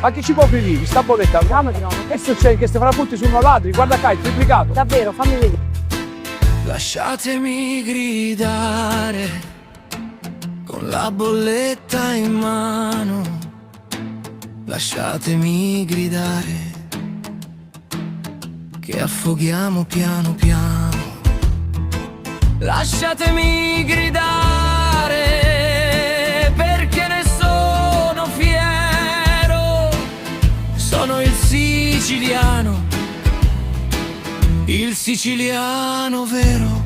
Ma chi ci può offrire? Sta bolletta? Che succede? Che ste frapputti sono ladri, guarda qua, è triplicato. Davvero, fammi vedere. Lasciatemi gridare con la bolletta in mano. Lasciatemi gridare che affoghiamo piano piano. Lasciatemi gridare perché ne sono fiero. Sono il siciliano vero.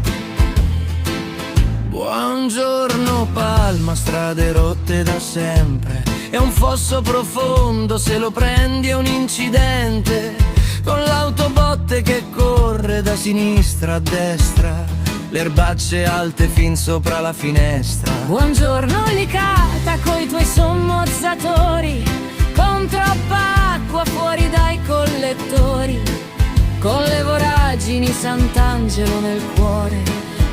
Buongiorno Palma, strade rotte da sempre. È un fosso profondo, se lo prendi è un incidente. Con l'autobotte che corre da sinistra a destra, le erbacce alte fin sopra la finestra. Buongiorno Licata coi tuoi sommozzatori, con troppa acqua fuori dai collettori, con le voragini Sant'Angelo nel cuore,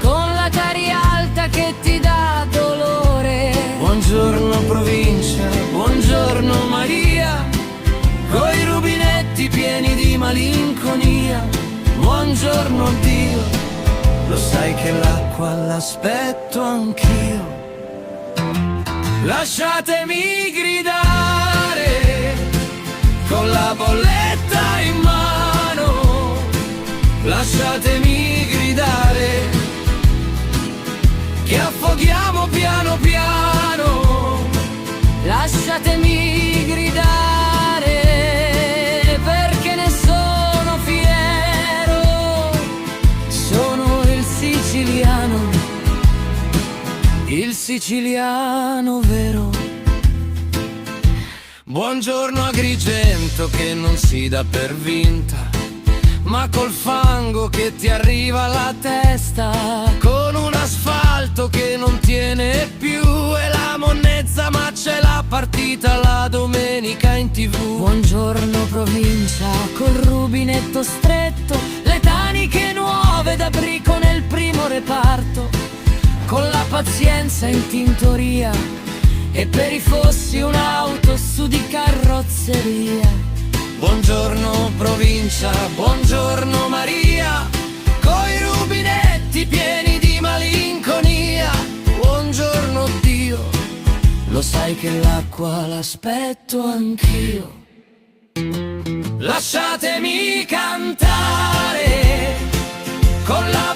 con la Tari alta che ti dà dolore. Buongiorno provincia, buongiorno Maria, coi rubinetti pieni di malinconia. Buongiorno Dio, lo sai che l'acqua l'aspetto anch'io. Lasciatemi gridare con la bolletta in mano. Lasciatemi gridare che affoghiamo piano piano. Lasciatemi gridare perché ne sono fiero. Sono il siciliano vero. Buongiorno Agrigento che non si dà per vinta, ma col fango che ti arriva alla testa, con un asfalto che non tiene più e la monnezza, ma c'è la partita la domenica in TV. Buongiorno provincia col rubinetto stretto, le taniche nuove da brico nel primo reparto, con la pazienza in tintoria e per i fossi un'auto su di carrozzeria. Buongiorno provincia, buongiorno Maria, coi rubinetti pieni di malinconia. Buongiorno Dio, lo sai che l'acqua l'aspetto anch'io. Lasciatemi cantare con la